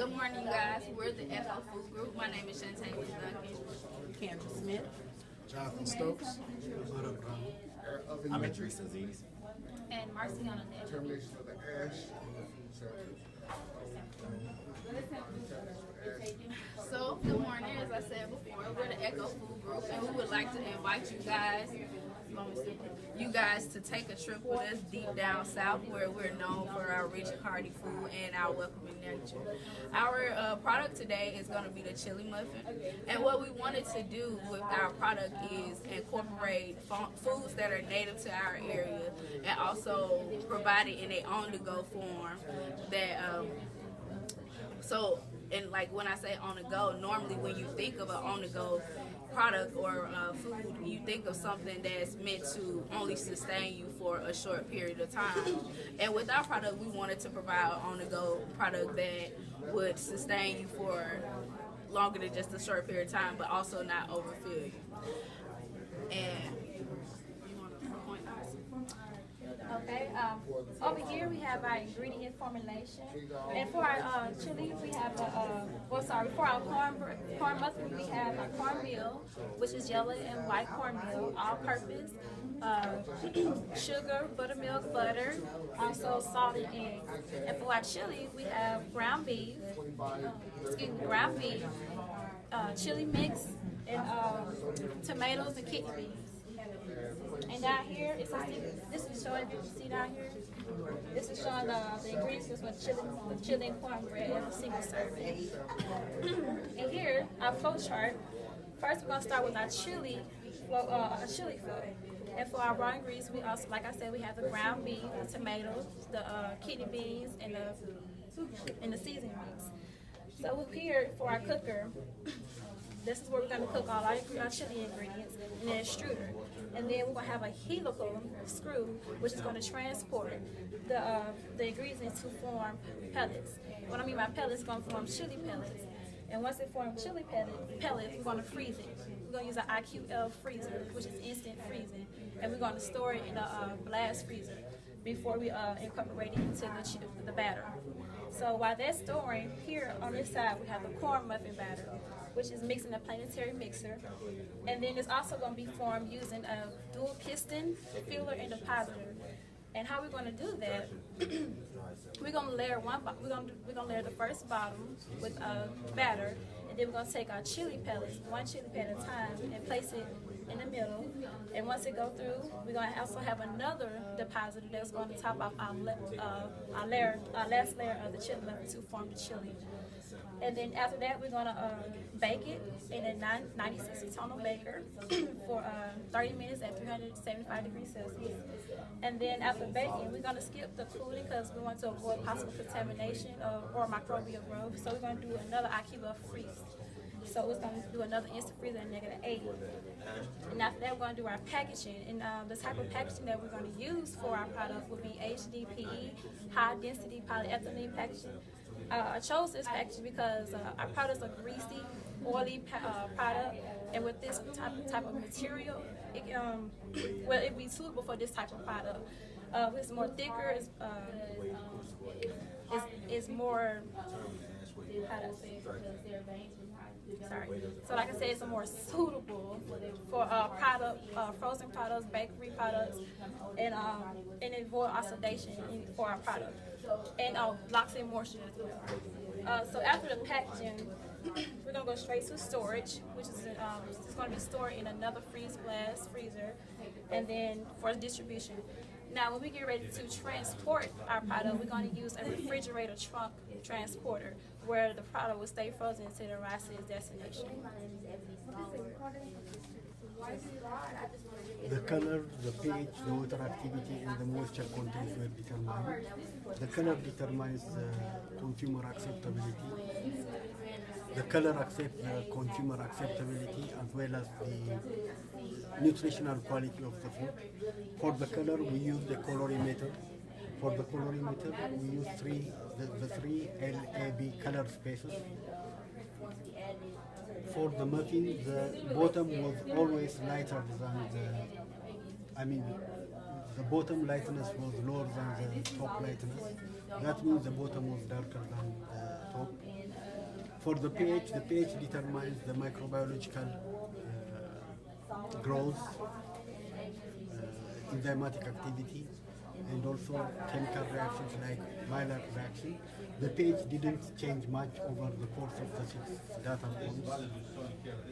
Good morning, you guys. We're the Echo Food Group. My name is Shantae Duncan. Kendra Smith. Jonathan Stokes. I'm Idris Aziz. And Marciana Nett. Termination of the ash. So, good morning. As I said before, we're the Echo Food Group, and we would like to invite you guys to take a trip with us deep down south, where we're known for our rich, hearty food and our welcoming nature. Our product today is going to be the chili muffin, and what we wanted to do with our product is incorporate foods that are native to our area and also provide it in a on-the-go form that and like when I say on the go, normally when you think of an on the go product or food, you think of something that's meant to only sustain you for a short period of time. And with our product, we wanted to provide an on the go product that would sustain you for longer than just a short period of time, but also not overfill you. And Okay, over here we have our ingredient formulation, and for our chili we have for our corn muffin we have our cornmeal, which is yellow and white cornmeal, all-purpose, sugar, buttermilk, butter, also salt and eggs. And for our chili we have ground beef, chili mix, and tomatoes and kidney beans. And down here, this is showing, if you see down here, this is showing the ingredients with chili and cornbread as a single serving. And here, our flow chart. First, we're gonna start with our chili flow. And for our raw ingredients, we also, like I said, we have the ground beef, the tomatoes, the kidney beans, and the seasoning mix. So here, for our cooker, this is where we're going to cook all our chili ingredients, and then extruder. And then we're going to have a helical screw, which is going to transport the ingredients to form pellets. What I mean by pellets, it's going to form chili pellets. And once it forms chili pellets, we're going to freeze it. We're going to use an IQL freezer, which is instant freezing. And we're going to store it in a blast freezer before we incorporate it into the batter. So while that's storing, here on this side we have the corn muffin batter, which is mixed in a planetary mixer. And then it's also going to be formed using a dual piston filler and depositor. And how we're going to do that, we're going to layer we're going to layer the first bottom with batter, and then we're going to take our chili pellets, one chili pellet at a time, and place it in the middle. And once it goes through, we're going to also have another depositor that's going to top off our last layer of the chili muffin to form the chili. And then after that, we're going to bake it in a 960 tonal baker for 30 minutes at 375 degrees Celsius. And then after baking, we're going to skip the cooling because we want to avoid possible contamination or microbial growth. So we're going to do another IQ freeze. So we're going to do another instant freezer at -80. And after that, we're going to do our packaging. And the type of packaging that we're going to use for our product will be HDPE, high density polyethylene packaging. I chose this packaging because our products are greasy, oily product, and with this type of material, it'd be suitable for this type of product. It's more thicker, it's more, how do I say it? Sorry. So like I said, it's more suitable for frozen products, bakery products, and avoid oxidation for our product, and locks in moisture as well. So after the packaging, we're gonna go straight to storage, which is it's gonna be stored in another freeze-blast freezer, and then for distribution. Now, when we get ready to transport our product, we're going to use a refrigerator trunk transporter where the product will stay frozen until it arrives to its destination. The color, the pH, the water activity, and the moisture content were determined. The color determines the consumer acceptability. The color accepts the consumer acceptability as well as the nutritional quality of the food. For the color, we use the colorimeter. For the colorimeter, we use the three LAB color spaces. For the muffin, the bottom was always lighter than the bottom lightness was lower than the top lightness. That means the bottom was darker than the top. For the pH determines the microbiological growth, enzymatic activity, and also chemical reactions like Maillard reaction. The pH didn't change much over the course of the 6 data points.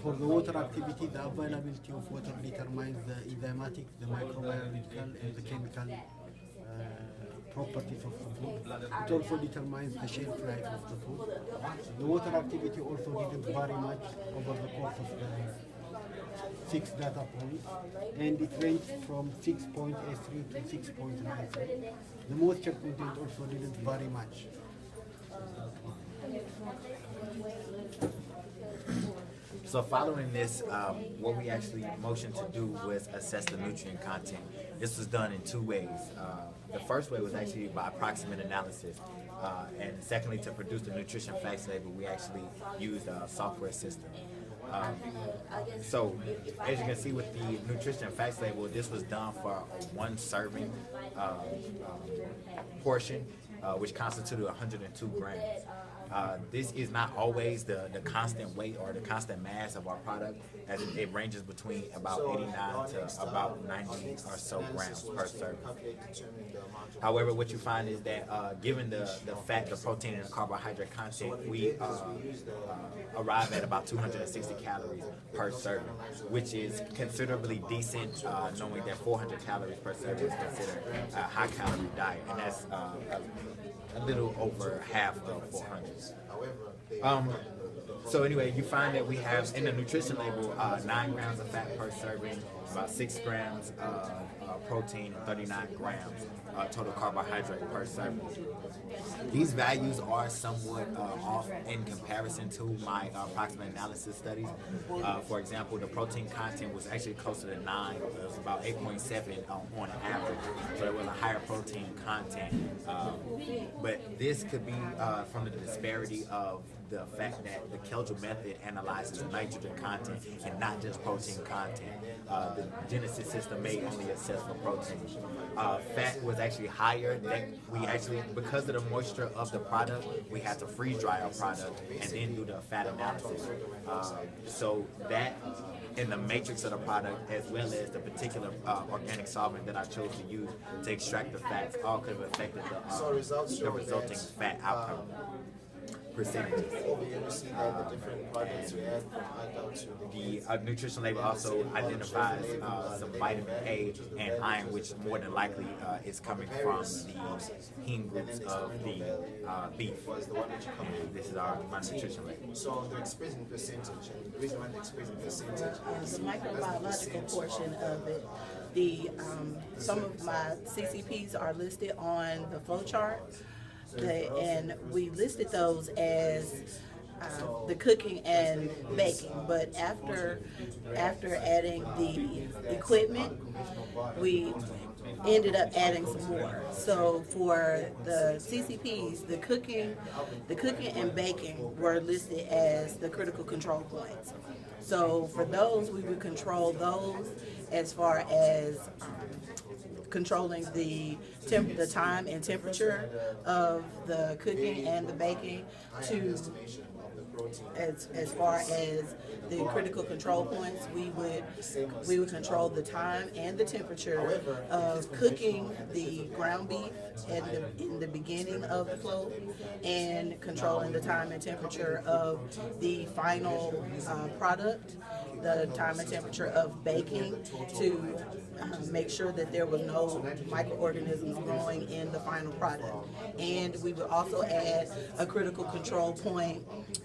For the water activity, the availability of water determines the enzymatic, the microbiological, and the chemical properties of the food. It also determines the shelf life of the food. The water activity also didn't vary much over the course of the 6 data points, and it ranged from 6.83 to 6.93. The moisture content also didn't vary much. So following this, what we actually motioned to do was assess the nutrient content. This was done in 2 ways. The first way was actually by approximate analysis. And secondly, to produce the nutrition facts label, we actually used a software system. So as you can see with the nutrition facts label, this was done for a 1 serving portion, which constituted 102 grams. This is not always the constant weight or the constant mass of our product, as it ranges between about 89 to about 90 or so grams per serving. However, what you find is that given the fat, the protein, and the carbohydrate content, we arrive at about 260 calories per serving, which is considerably decent, knowing that 400 calories per serving is considered a high-calorie diet, and that's a little over half of 400. So anyway, you find that we have in the nutrition label 9 grams of fat per serving, about 6 grams of protein, and 39 grams total carbohydrate per serving. These values are somewhat off in comparison to my approximate analysis studies. For example, the protein content was actually closer to 9. It was about 8.7 on average. So there was a higher protein content. But this could be from the disparity of the fact that the Kelger method analyzes nitrogen content and not just protein content. The Genesis system may only assess for protein. Fat was actually higher. That we actually, because of the moisture of the product, we had to freeze dry our product and then do the fat analysis. So that in the matrix of the product, as well as the particular organic solvent that I chose to use to extract the fats, all could have affected the resulting fat outcome percentages. The nutrition label also identifies some vitamin A and iron, which more than likely is coming from the heme groups of the beef. This is my nutrition label. So they're expressing percentage, and the reason why they're expressing percentage is the microbiological portion of it. Some of my CCPs are listed on the flow chart. And we listed those as the cooking and baking, but after adding the equipment, we ended up adding some more. So for the CCPs, the cooking and baking were listed as the critical control points. So for those, we would control those as far as controlling the time and temperature of the cooking and the baking to as far as the critical control points, we would control the time and the temperature of cooking the ground beef in the beginning of the flow, and controlling the time and temperature of the final product, the time and temperature of baking, to make sure that there was no microorganisms growing in the final product. And we would also add a critical control point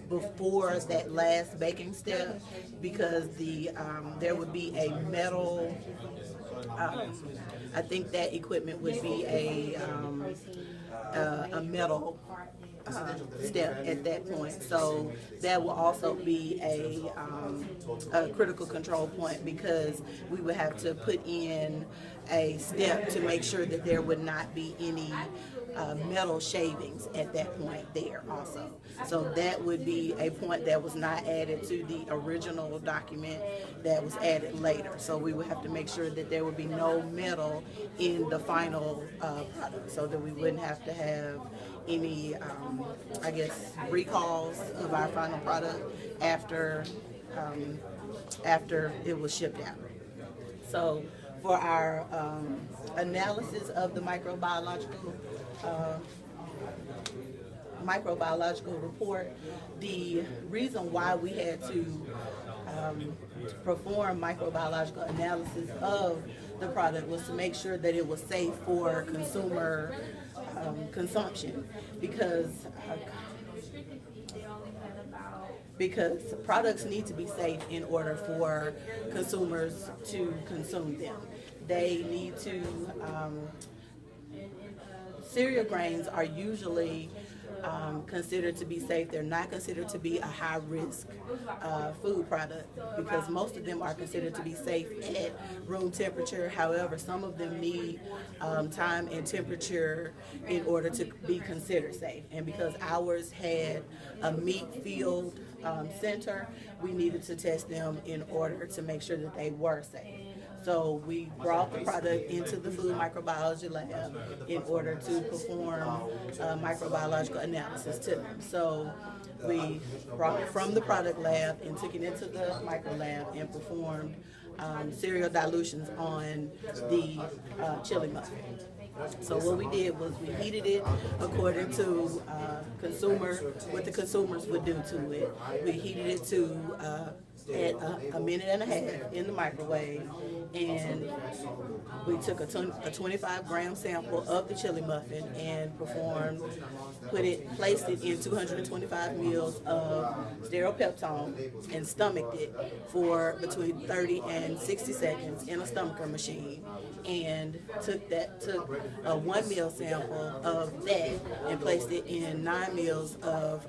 before that last baking step, because there would be a metal, I think that equipment would be a metal step at that point. So that will also be a critical control point, because we would have to put in a step to make sure that there would not be any metal shavings at that point there also. So that would be a point that was not added to the original document that was added later. So we would have to make sure that there would be no metal in the final product, so that we wouldn't have to have any, I guess, recalls of our final product after it was shipped out. So for our analysis of the microbiological report, the reason why we had to perform microbiological analysis of the product was to make sure that it was safe for consumer consumption, because products need to be safe in order for consumers to consume them. They need to, cereal grains are usually considered to be safe. They're not considered to be a high-risk food product, because most of them are considered to be safe at room temperature. However, some of them need time and temperature in order to be considered safe. And because ours had a meat-filled center, we needed to test them in order to make sure that they were safe. So we brought the product into the food microbiology lab in order to perform microbiological analysis to them. So we brought it from the product lab and took it into the micro lab and performed cereal dilutions on the chili muffin. So what we did was we heated it according to what the consumers would do to it. We heated it to at a minute and a half in the microwave, and we took a 25-gram sample of the chili muffin and placed it in 225 mils of steropeptone and stomached it for between 30 and 60 seconds in a stomacher machine, and took a 1 ml sample of that and placed it in 9 mils of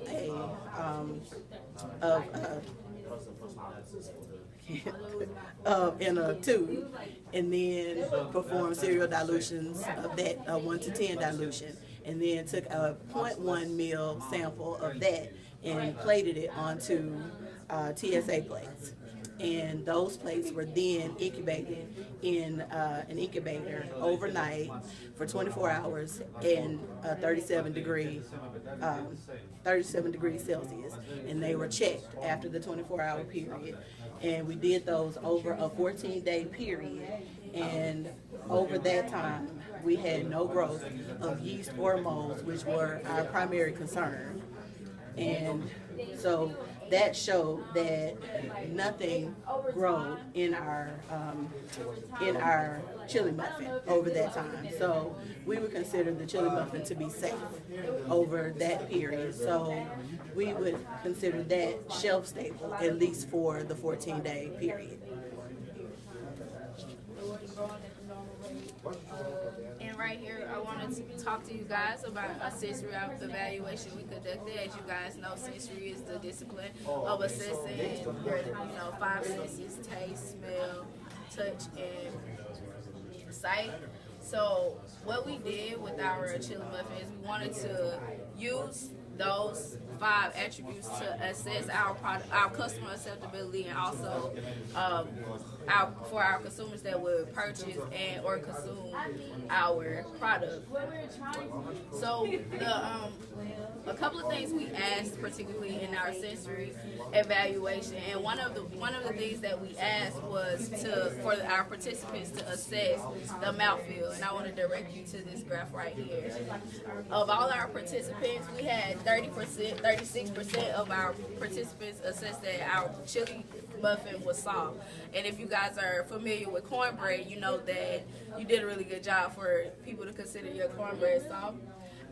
in a tube, and then performed cereal dilutions of that, 1 to 10 dilution, and then took a 0.1 ml sample of that and plated it onto TSA plates. And those plates were then incubated in an incubator overnight for 24 hours in 37 degrees Celsius. And they were checked after the 24-hour period. And we did those over a 14-day period. And over that time, we had no growth of yeast or molds, which were our primary concern. And so that showed that nothing grew in our chili muffin over that time. So we would consider the chili muffin to be safe over that period. So we would consider that shelf stable, at least for the 14-day period. And right here, I wanted to talk to you guys about a sensory evaluation we conducted. As you guys know, sensory is the discipline of assessing your, 5 senses: taste, smell, touch, and sight. So what we did with our chili muffin is we wanted to use those 5 attributes to assess our product, our customer acceptability, and also for our consumers that would purchase and or consume our product. So a couple of things we asked, particularly in our sensory evaluation, and one of the things that we asked was for our participants to assess the mouthfeel. And I want to direct you to this graph right here. Of all our participants, we had 36% of our participants assessed that our chili muffin was soft. And if you guys are familiar with cornbread, you know that you did a really good job for people to consider your cornbread soft.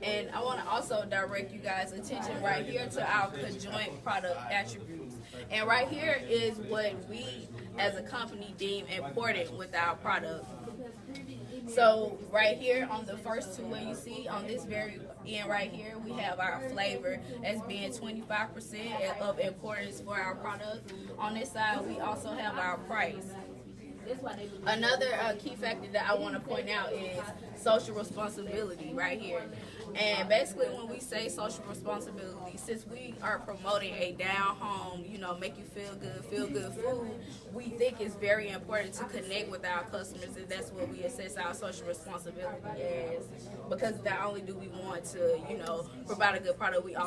And I want to also direct you guys' attention right here to our conjoint product attributes. And right here is what we as a company deem important with our product. So right here on the first two where you see on this very end right here, we have our flavor as being 25% of importance for our product. On this side, we also have our price. Another key factor that I want to point out is social responsibility right here. And basically, when we say social responsibility, since we are promoting a down home, you know, make you feel good food, we think it's very important to connect with our customers, and that's what we assess our social responsibility as. Because not only do we want to, you know, provide a good product, we also